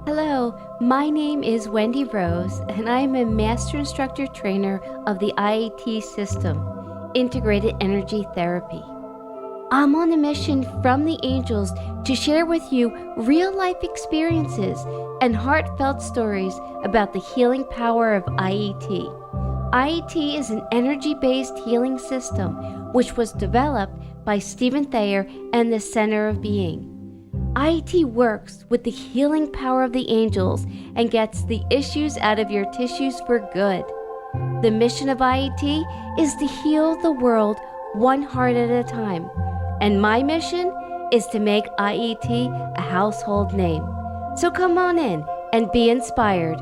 Hello, my name is Wendy Rose, and I am a Master Instructor Trainer of the IET system, Integrated Energy Therapy. I'm on a mission from the angels to share with you real-life experiences and heartfelt stories about the healing power of IET. IET is an energy-based healing system which was developed by Stephen Thayer and the Center of Being. IET works with the healing power of the angels and gets the issues out of your tissues for good. The mission of IET is to heal the world one heart at a time. And my mission is to make IET a household name. So come on in and be inspired.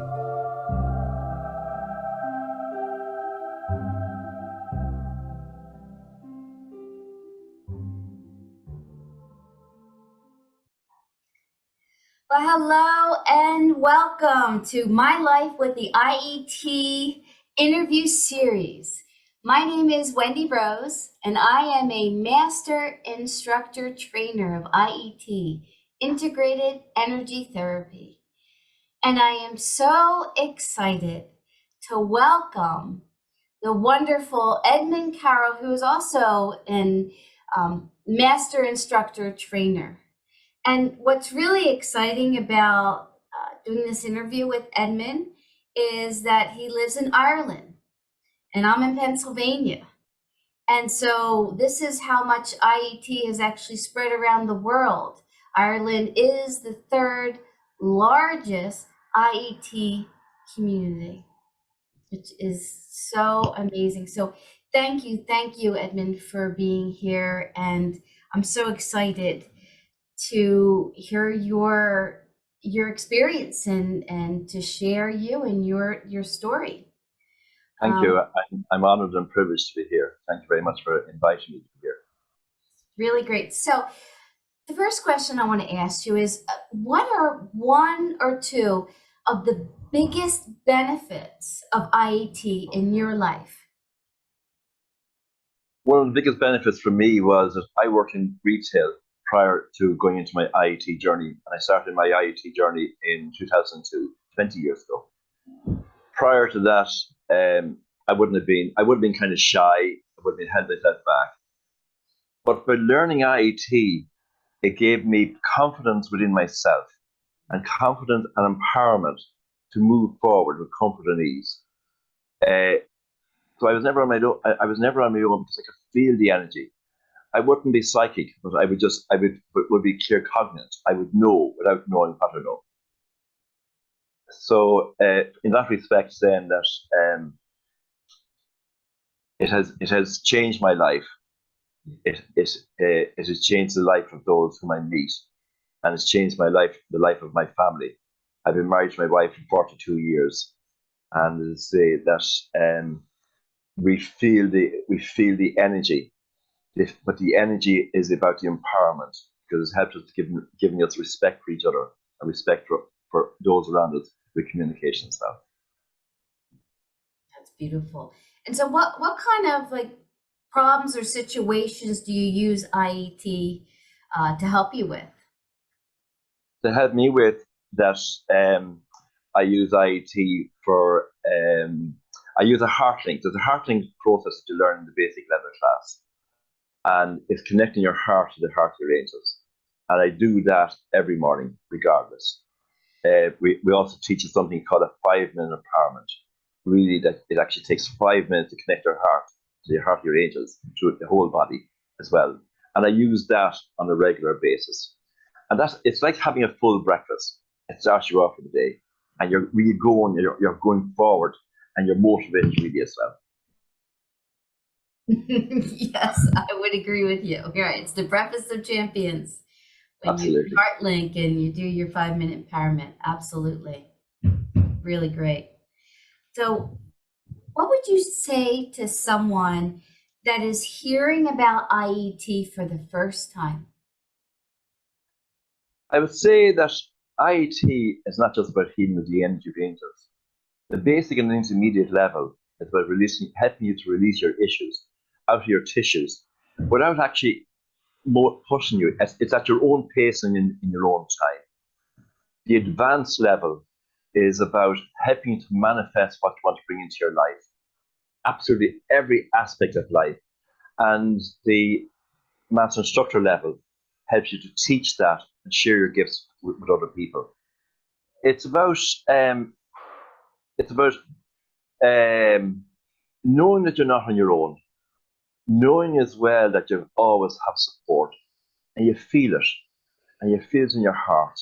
Well, hello and welcome to My Life with the IET interview series. My name is Wendy Rose, and I am a Master Instructor Trainer of IET, Integrated Energy Therapy. And I am so excited to welcome the wonderful Edmund Carroll, who is also a Master Instructor Trainer. And what's really exciting about doing this interview with Edmund is that he lives in Ireland and I'm in Pennsylvania. And so this is how much IET has actually spread around the world. Ireland is the third largest IET community, which is so amazing. So thank you, Edmund, for being here. And I'm so excited to hear your experience and to share you and your story. Thank you. I'm honored and privileged to be here. Thank you very much for inviting me to be here. Really great. So the first question I want to ask you is, what are one or two of the biggest benefits of IET in your life? One of the biggest benefits for me was that I worked in retail prior to going into my IET journey. And I started my IET journey in 2002, 20 years ago. Prior to that, I would have been kind of shy. I would have been held myself back. But by learning IET, it gave me confidence within myself and confidence and empowerment to move forward with comfort and ease. So I was never on my own. I was never on my own because I could feel the energy. I wouldn't be psychic, but I would be clear cognate. I would know without knowing what to know. So in that respect, then that it has changed my life. It has changed the life of those whom I meet, and it's changed my life, the life of my family. I've been married to my wife for 42 years, and I say that we feel the energy. But the energy is about the empowerment, because it helps us giving us respect for each other and respect for those around us with communication style. That's beautiful. And so what kind of like problems or situations do you use IET to help you with? To help me with that, I use IET for, I use a heart link. There's a heart link process that you learn in the basic level class. And it's connecting your heart to the heart of your angels. And I do that every morning, regardless. We also teach you something called a 5-minute empowerment. Really, that it actually takes 5 minutes to connect your heart to the heart of your angels through the whole body as well. And I use that on a regular basis. And it's like having a full breakfast. It starts you off for the day, and you're really going, you're going forward, and you're motivated really as well. Yes, I would agree with you. Right, it's the breakfast of champions. When Absolutely. You heart link and you do your 5-minute empowerment. Absolutely. Really great. So what would you say to someone that is hearing about IET for the first time? I would say that IET is not just about healing the energy of angels. The basic and intermediate level is about helping you to release your issues out of your tissues without actually more pushing you. It's at your own pace and in your own time. The advanced level is about helping you to manifest what you want to bring into your life, absolutely every aspect of life. And the Master Instructor level helps you to teach that and share your gifts with other people. It's about knowing that you're not on your own, knowing as well that you always have support, and you feel it, and you feel it in your heart.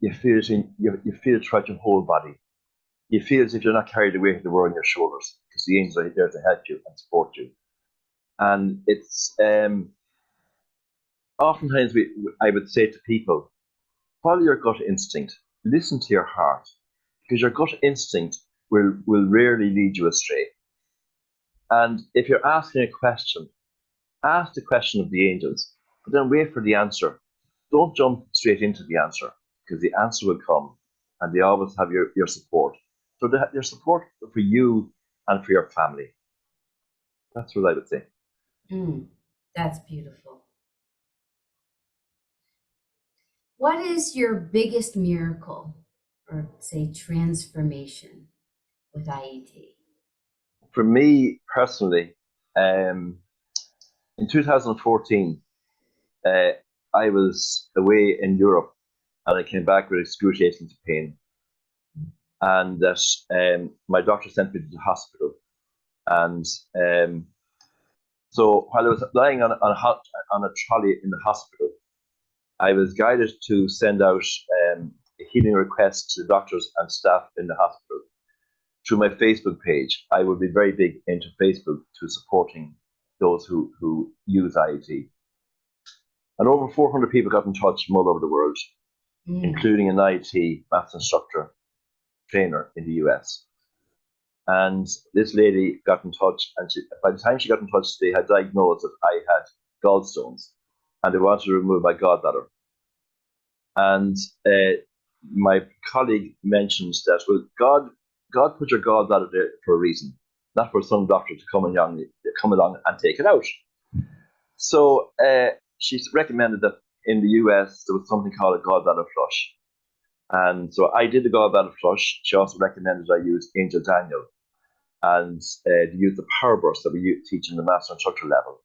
You feel it you feel it throughout your whole body. You feel as if you're not carried away with the world on your shoulders, because the angels are there to help you and support you. And it's oftentimes I would say to people, follow your gut instinct, listen to your heart, because your gut instinct will rarely lead you astray. And if you're asking a question, ask the question of the angels, but then wait for the answer. Don't jump straight into the answer, because the answer will come, and they always have your support. So they have your support for you and for your family. That's what I would say. That's beautiful. What is your biggest miracle, or say transformation, with IET? For me personally, in 2014, I was away in Europe, and I came back with excruciating pain. And that my doctor sent me to the hospital. And so while I was lying on a trolley in the hospital, I was guided to send out a healing request to the doctors and staff in the hospital through my Facebook page. I would be very big into Facebook to supporting those who use IET. And over 400 people got in touch from all over the world, including an IET Master-Instructor Trainer in the US. And this lady got in touch, and by the time she got in touch, they had diagnosed that I had gallstones, and they wanted to remove my gallbladder. And my colleague mentioned that, well, God put your gallbladder there for a reason, not for some doctor to come along and take it out. So she recommended that in the US there was something called a gallbladder flush. And so I did the gallbladder flush. She also recommended I use Angel Daniel and to use the power burst that we teach in the Master Instructor level.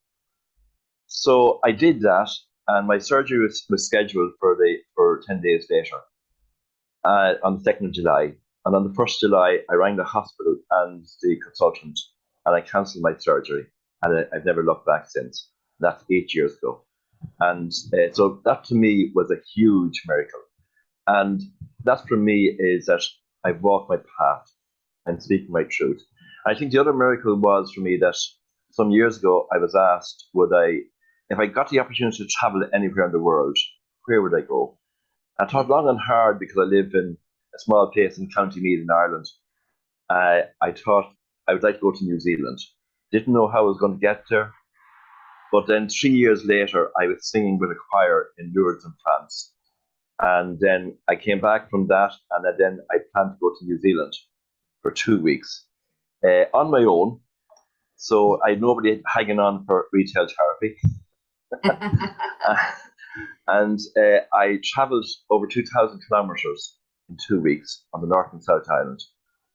So I did that, and my surgery was scheduled for 10 days later, on the 2nd of July. And on the 1st of July, I rang the hospital and the consultant, and I cancelled my surgery. And I've never looked back since. That's 8 years ago. And so that to me was a huge miracle. And that for me is that I've walked my path and speaking my truth. I think the other miracle was for me that some years ago I was asked, if I got the opportunity to travel anywhere in the world, where would I go? I thought long and hard, because I live in a small place in County Meath in Ireland. I thought I would like to go to New Zealand. Didn't know how I was going to get there. But then 3 years later, I was singing with a choir in Lourdes in France. And then I came back from that, and then I planned to go to New Zealand for 2 weeks on my own. So I had nobody hanging on for retail therapy. And I travelled over 2,000 kilometres in 2 weeks on the North and South Island.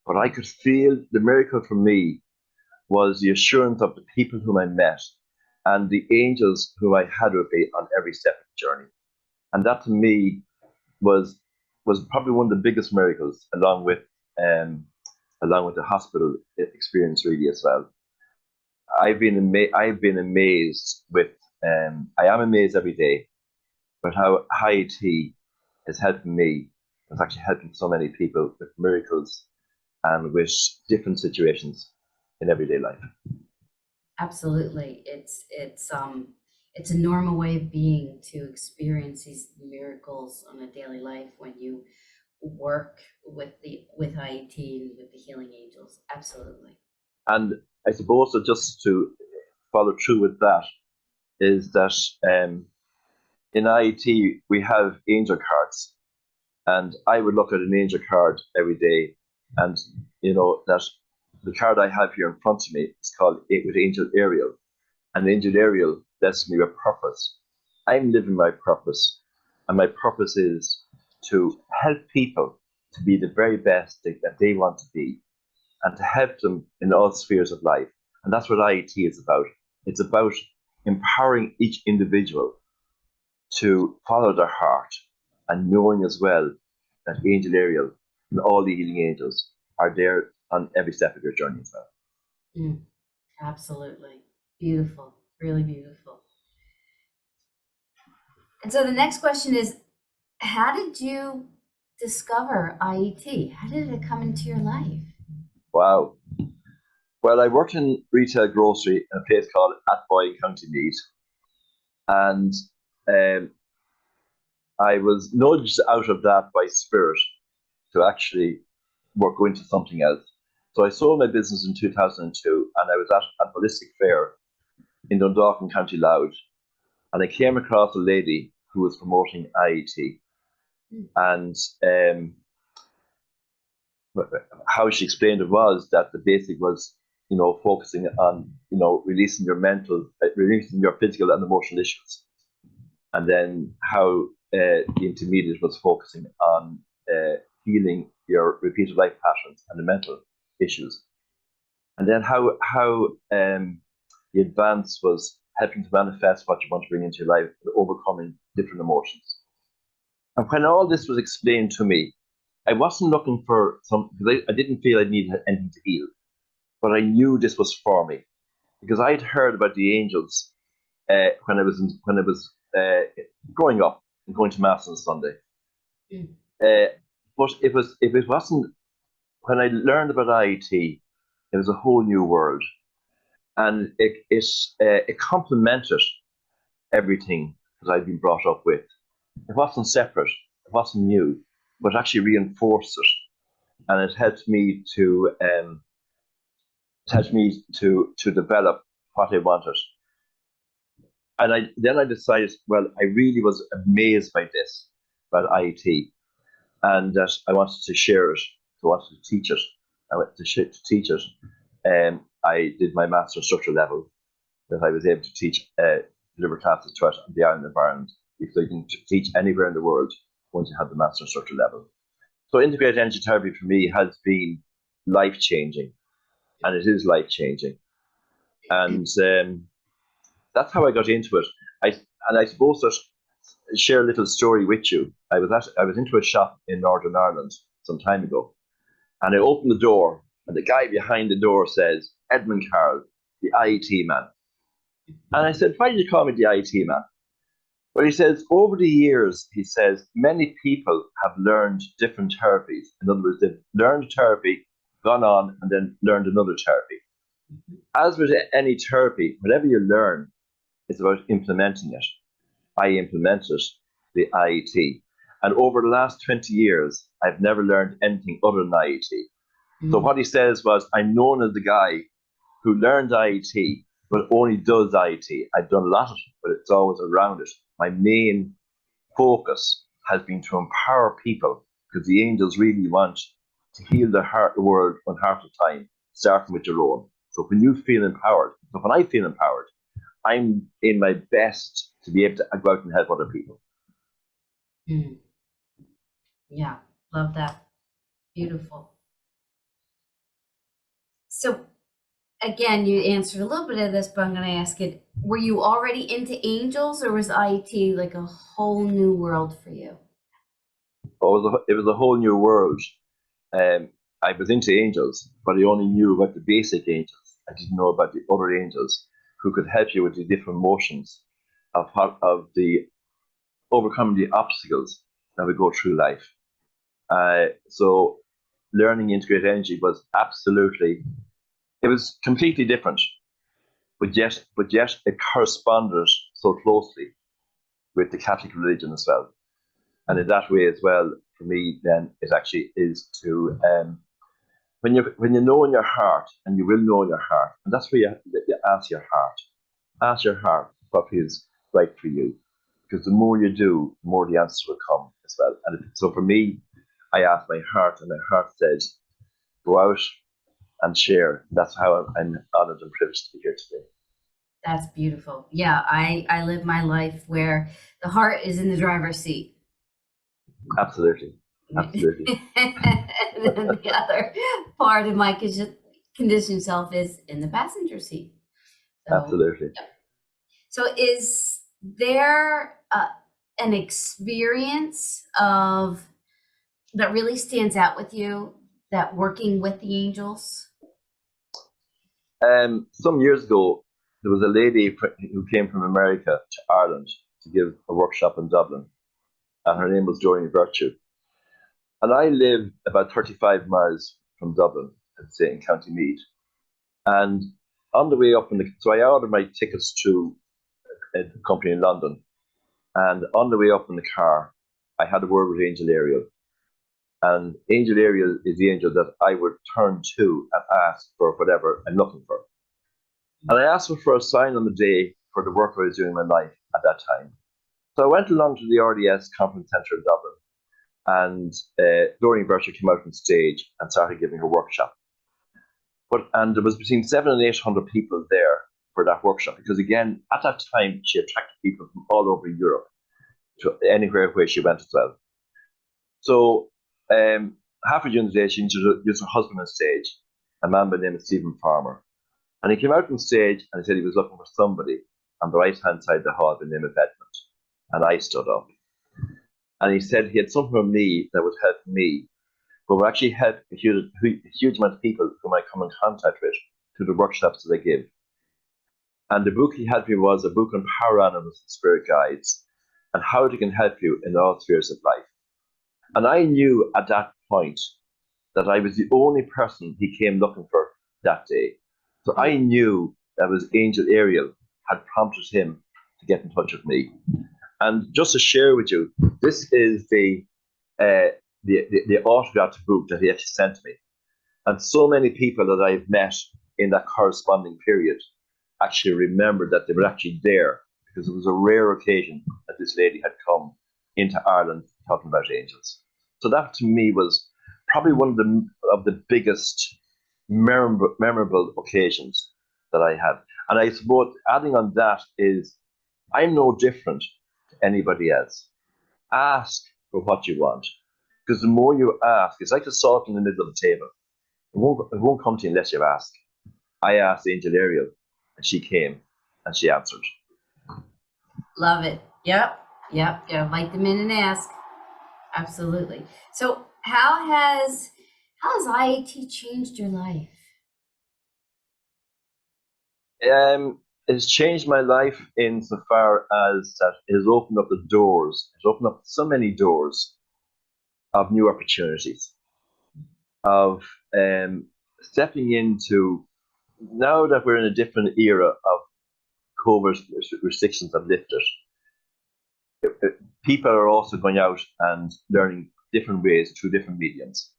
But I could feel the miracle for me was the assurance of the people whom I met and the angels whom I had with me on every step of the journey. And that to me was probably one of the biggest miracles, along with the hospital experience really as well. I've been amazed with. I am amazed every day, but how IET is helping me. It's actually helping so many people with miracles and with different situations in everyday life. Absolutely, it's a normal way of being to experience these miracles on a daily life when you work with IET and with the healing angels. Absolutely. And I suppose that just to follow through with that is that in IET we have angel cards, and I would look at an angel card every day, and that the card I have here in front of me is called with Angel Ariel, and Angel Ariel blesses me with purpose. I'm living my purpose, and my purpose is to help people to be the very best that they want to be, and to help them in all spheres of life. And that's what IET is about. It's about empowering each individual to follow their heart, and knowing as well that Angel Ariel and all the healing angels are there on every step of your journey as well. Absolutely. Beautiful. Really beautiful. And so the next question is, how did you discover IET? How did it come into your life? Wow. Well, I worked in retail grocery in a place called Atboy, County Meath, and I was nudged out of that by spirit to actually go into something else. So I sold my business in 2002, and I was at a holistic fair in Dundalk, County Louth, and I came across a lady who was promoting IET, and how she explained it was that the basic was, focusing on, releasing your physical and emotional issues, and then how the intermediate was focusing on healing your repeated life patterns and the mental issues, and then how the advance was helping to manifest what you want to bring into your life, overcoming different emotions. And when all this was explained to me, I wasn't looking for because I didn't feel I needed anything to heal, but I knew this was for me because I had heard about the angels when I was growing up and going to mass on Sunday. But if it wasn't, when I learned about IET, it was a whole new world, and it complemented everything that I'd been brought up with. It wasn't separate, it wasn't new, but actually reinforced it, and it helped me to develop what I wanted. And then I decided, well, I really was amazed by this, about IET, and that I wanted to share it. So I wanted to teach it. I went to teach it. I did my Master-Instructor level, that I was able to teach, deliver classes to it on the island of Ireland, because I can teach anywhere in the world once you have the Master-Instructor level. So integrated energy therapy for me has been life-changing, and it is life-changing. And that's how I got into it. I suppose that share a little story with you. I was into a shop in Northern Ireland some time ago, and I opened the door, and the guy behind the door says, "Edmund Carroll, the IET man." And I said, "Why did you call me the IET man?" Well, he says, over the years, he says, many people have learned different therapies. In other words, they've learned therapy, gone on, and then learned another therapy. As with any therapy, whatever you learn, it's about implementing it. I implemented the IET. And over the last 20 years, I've never learned anything other than IET. So what he says was, I'm known as the guy who learned IET, but only does IET. I've done a lot of it, but it's always around it. My main focus has been to empower people, because the angels really want to heal the world one heart at a time, starting with your own. So when you feel empowered, so when I feel empowered, I'm in my best to be able to go out and help other people. Yeah, love that. Beautiful. So again, you answered a little bit of this, but I'm going to ask it, were you already into angels, or was IET like a whole new world for you? Oh, it was a whole new world. I was into angels, but I only knew about the basic angels. I didn't know about the other angels who could help you with the different motions of the overcoming the obstacles that we go through life. So learning integrated energy was it was completely different, but yet it corresponded so closely with the Catholic religion as well. And in that way as well, for me, then it actually is to when you know in your heart, and you will know in your heart, and that's where you ask your heart what feels right for you, because the more you do, the more the answers will come as well. And so for me, I asked my heart, and my heart says, go out and share. That's how I'm honored and privileged to be here today. That's beautiful. Yeah, I live my life where the heart is in the driver's seat. Absolutely. Absolutely. And then the other part of my conditioned self is in the passenger seat. So, Absolutely. so is there an experience of that really stands out with you, that working with the angels? Some years ago, there was a lady who came from America to Ireland to give a workshop in Dublin, and her name was Doreen Virtue. And I live about 35 miles from Dublin, let's say in County Meath. And on the way up, so I ordered my tickets to a company in London. And on the way up in the car, I had a word with Angel Ariel. And Angel Ariel is the angel that I would turn to and ask for whatever I'm looking for. And I asked her for a sign on the day for the work I was doing in my life at that time. So I went along to the RDS Conference Centre in Dublin, and Doreen Virtue came out on stage and started giving her workshop. And there was between 700 and 800 people there for that workshop, because again, at that time, she attracted people from all over Europe to anywhere where she went as well. So halfway during the day, she introduced her husband on stage, a man by the name of Stephen Farmer. And he came out on stage and he said he was looking for somebody on the right-hand side of the hall by the name of Edmund. And I stood up. And he said he had something from me that would help me, but would actually help a huge amount of people whom I come in contact with through the workshops that I give. And the book he had me was a book on power animals and spirit guides and how they can help you in all spheres of life. And I knew at that point that I was the only person he came looking for that day. So I knew that was Angel Ariel had prompted him to get in touch with me. And just to share with you, this is the autographed book that he actually sent me. And so many people that I've met in that corresponding period actually remembered that they were actually there, because it was a rare occasion that this lady had come into Ireland talking about angels. So that to me was probably one of the biggest memorable occasions that I had. And I suppose adding on that is, I'm no different to anybody else. Ask for what you want, because the more you ask, it's like the salt in the middle of the table. It won't come to you unless you ask. I asked Angel Ariel, and she came, and she answered. Love it. Yep. Invite them in and ask. Absolutely. So how has IET changed your life? It has changed my life insofar as that it has opened up the doors. It's opened up so many doors of new opportunities, of stepping into, now that we're in a different era of COVID restrictions have lifted, people are also going out and learning different ways through different mediums.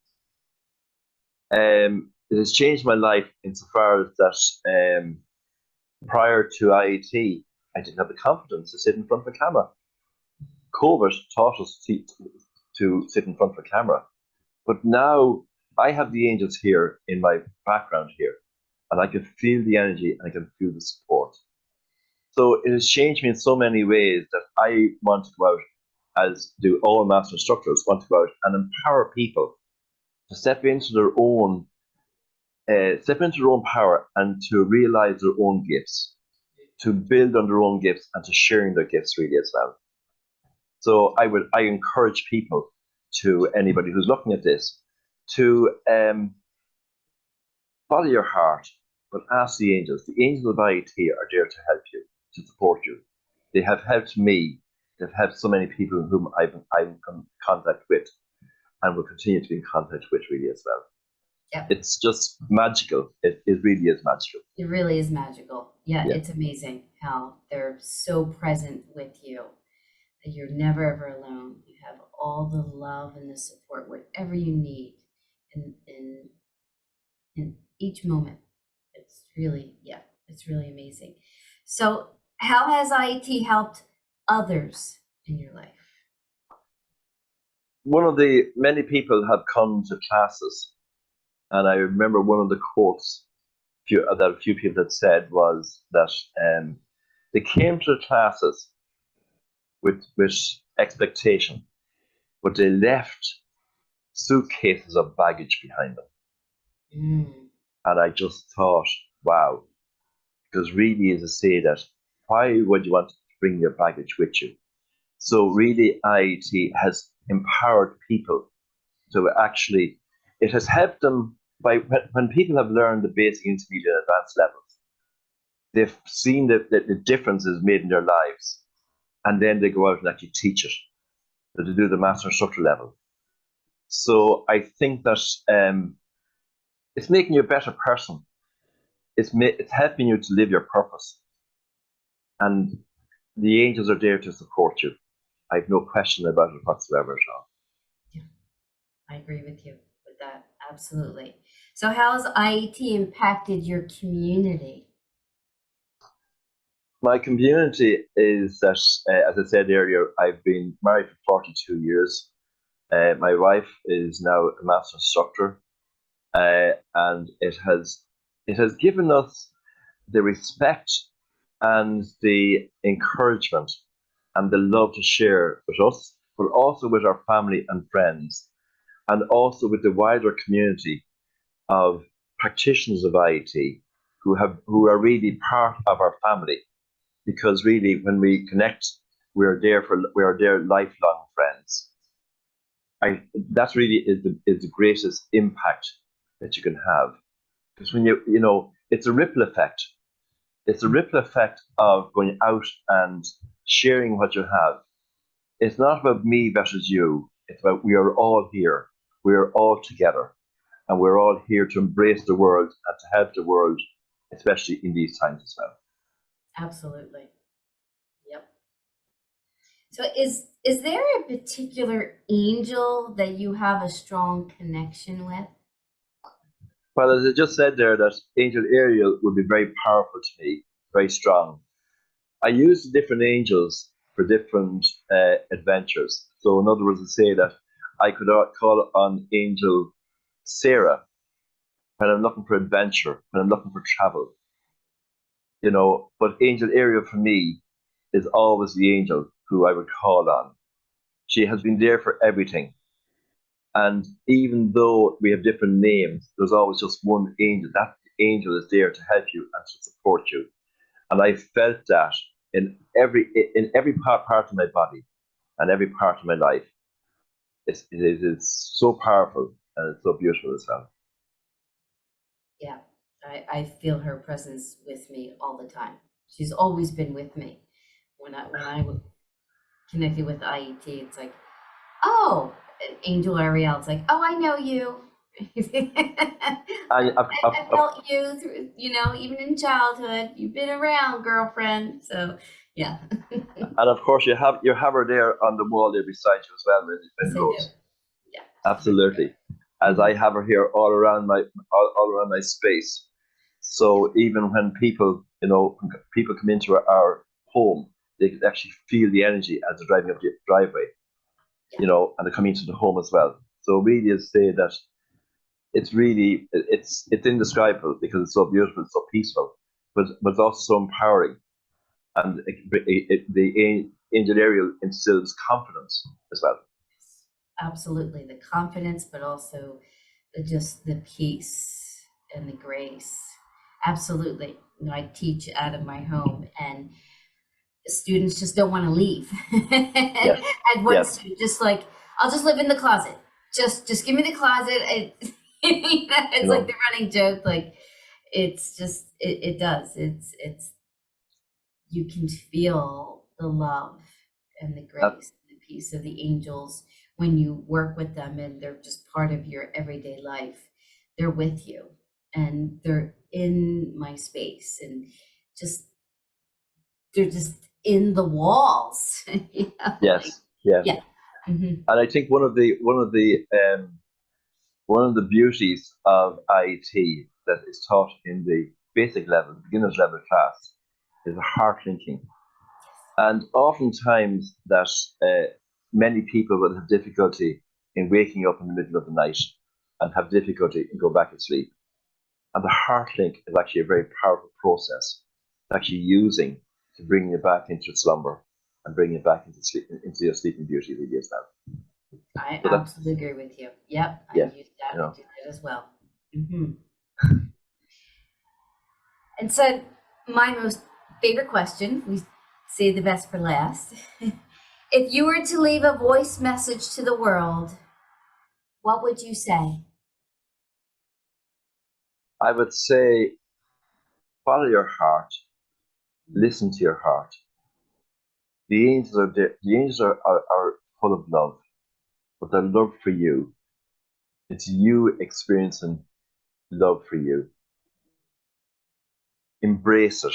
It has changed my life insofar as that prior to IET, I didn't have the confidence to sit in front of a camera. COVID taught us to sit in front of a camera. But now I have the angels here in my background here, and I can feel the energy and I can feel the support. So it has changed me in so many ways that I want to go out, as do all master instructors, want to go out and empower people to step into their own power and to realize their own gifts, to build on their own gifts and to sharing their gifts really as well. So I encourage people, to anybody who's looking at this, to follow your heart, but ask the angels. The angels of IET are there to help you, to support you. They have helped me. They've helped so many people whom I'm in contact with and will continue to be in contact with really as well. Yep. It's just magical. It really is magical. It really is magical. Yeah, Yeah. It's amazing how they're so present with you that you're never ever alone. You have all the love and the support, whatever you need in each moment. It's really amazing. So how has IET helped others in your life? One of the many people have come to classes, and I remember one of the quotes that a few people had said was that they came to the classes with expectation, but they left suitcases of baggage behind them. Mm. And I just thought, wow, because really, as I say, that why would you want to bring your baggage with you? So really, IET has empowered people to actually, it has helped them by when people have learned the basic, intermediate, and advanced levels, they've seen the differences made in their lives, and then they go out and actually teach it, so to do the master instructor level. So I think that it's making you a better person. It's helping you to live your purpose, and the angels are there to support you. I have no question about it whatsoever at all. Yeah, I agree with you with that. Absolutely. So how has IET impacted your community? My community is that, as I said earlier, I've been married for 42 years. My wife is now a master instructor, and it has given us the respect and the encouragement and the love to share with us, but also with our family and friends, and also with the wider community of practitioners of IET who are really part of our family. Because really, when we connect, we are there lifelong friends. That really is the greatest impact that you can have. Because when it's a ripple effect. It's a ripple effect of going out and sharing what you have. It's not about me versus you. It's about we are all here. We are all together, and we're all here to embrace the world and to help the world, especially in these times as well. Absolutely. Yep. So is there a particular angel that you have a strong connection with? Well, as I just said there, that Angel Ariel would be very powerful to me, very strong. I use different angels for different adventures. So, in other words, to say that I could call on Angel Sarah when I'm looking for adventure, when I'm looking for travel. But Angel Ariel for me is always the angel who I would call on. She has been there for everything. And even though we have different names, there's always just one angel. That angel is there to help you and to support you. And I felt that in every part of my body and every part of my life. It is so powerful and it's so beautiful as well. Yeah, I feel her presence with me all the time. She's always been with me. When I connected with IET, it's like, oh, Angel Ariel. It's like, oh, I know you. And I felt you through, even in childhood. You've been around, girlfriend. So, yeah. and of course you have her there on the wall there beside you as well, Yes, Wendy I do. Rose. Yeah, she's right Absolutely. As there. I have her here all around my space. So even when people come into our home, they can actually feel the energy as they're driving up the driveway, Yeah, and they're coming into the home as well. So really, is say that it's indescribable because it's so beautiful, it's so peaceful, but it's also so empowering, and the angel Ariel instills confidence as well. absolutely. The confidence, but also just the peace and the grace. Absolutely. I teach out of my home, and students just don't want to leave. And Yes, I had one yes, student just like, I'll just live in the closet. Just give me the closet. you It's like know, the running joke. Like it's just it does. It's you can feel the love and the that, grace and the peace of the angels when you work with them, and they're just part of your everyday life. They're with you, and they're in my space, and just they're just in the walls. Like, yes, yes. yeah. Mhm. And I think one of the beauties of IET that is taught in the basic level, beginner's level class, is heart linking. And oftentimes that many people will have difficulty in waking up in the middle of the night and have difficulty in going back to sleep. And the heart link is actually a very powerful process, it's actually using to bring you back into slumber and bring you back into sleep, into your sleeping beauty really as well. I So that's absolutely agree with you. Yep, I Yeah, use that. you I know. do that as well. And so, my most favorite question, we say the best for last. If you were to leave a voice message to the world, what would you say? I would say follow your heart, listen to your heart. The angels are there, the angels are full of love, but their love for you, it's you experiencing love for you. Embrace it.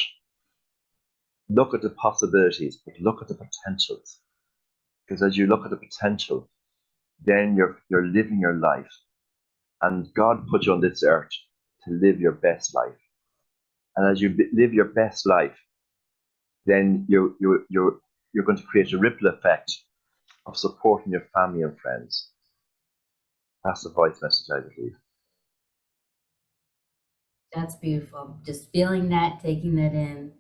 Look at the possibilities, but look at the potentials. Because as you look at the potential, then you're living your life. And God put you on this earth to live your best life. And as you live your best life, then you're going to create a ripple effect of supporting your family and friends. That's the voice message I believe. That's beautiful. Just feeling that, taking that in.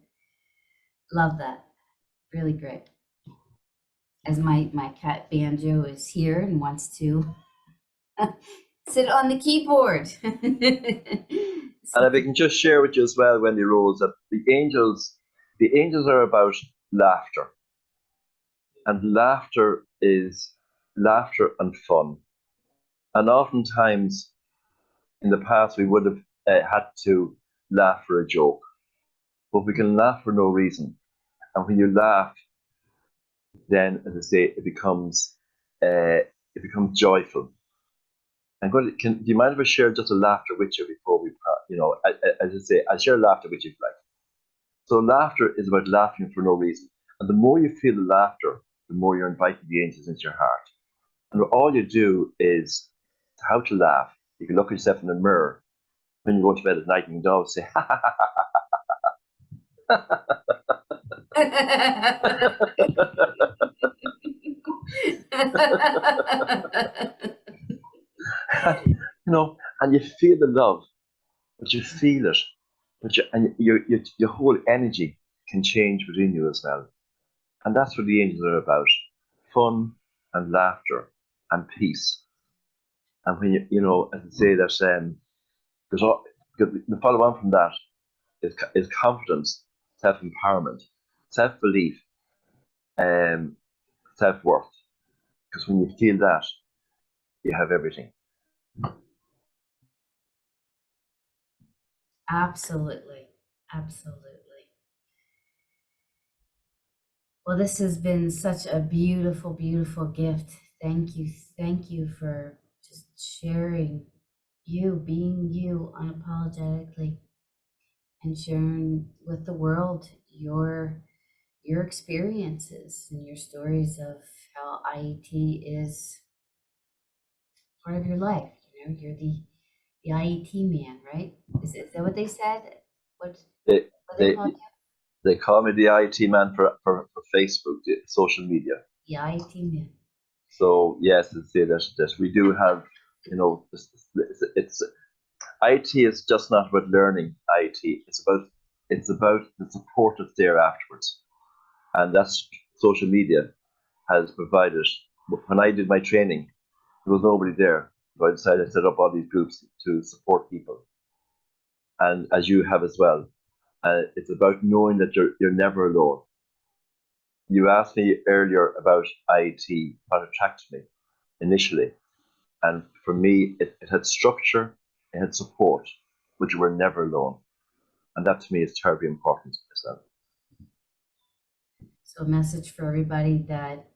Love that. Really great. As my cat Banjo is here and wants to sit on the keyboard. And if I can just share with you as well, Wendy Rose, that the angels are about laughter. And laughter is laughter and fun. And oftentimes in the past, we would have had to laugh for a joke, but we can laugh for no reason. And when you laugh, then, as I say, it becomes joyful. And do you mind if I share just a laughter with you before we, as I say, I'll share laughter with you if you like. So laughter is about laughing for no reason. And the more you feel the laughter, the more you're inviting the angels into your heart. And all you do is how to laugh. You can look at yourself in the mirror when you go to bed at night and you can always say, ha ha ha. And you feel the love, but you feel it. And your whole energy can change within you as well. And that's what the angels are about: fun and laughter and peace. And when as I say that, because the follow on from that is confidence, self empowerment, self belief, self worth. Because when you feel that, you have everything. Absolutely. Absolutely. Well, this has been such a beautiful, beautiful gift. Thank you. Thank you for just sharing you, being you unapologetically, and sharing with the world your experiences and your stories of how IET is part of your life. You're the IET man, right? Is that what they said? What They, what they they, called they call me the IT man for Facebook, the social media. you? The IET man. So yes, to say that we do have, it's IT is just not about learning IT. It's about the support that's there afterwards, and that's social media has provided. When I did my training, there was nobody there, so I decided to set up all these groups to support people, and as you have as well. It's about knowing that you're never alone. You asked me earlier about IT, what attracted me initially. And for me, it had structure, it had support, but you were never alone. And that to me is terribly important as well. So a message for everybody that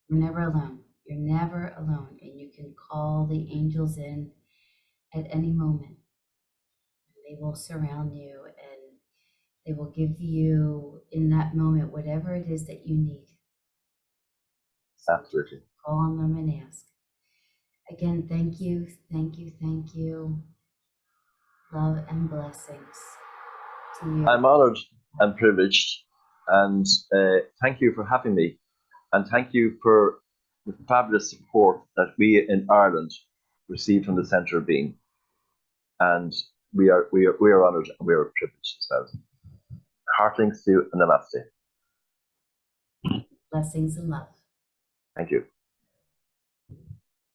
you're never alone. You're never alone, and you can call the angels in at any moment. They will surround you and they will give you in that moment whatever it is that you need. So Absolutely. call on them and ask. Again, thank you, thank you, thank you. Love and blessings to you. I'm honored and privileged, and thank you for having me, and thank you for the fabulous support that we in Ireland receive from the Centre of Being, and we are honored and we are privileged as well. Heartlings to you and namaste. Blessings and love. Thank you.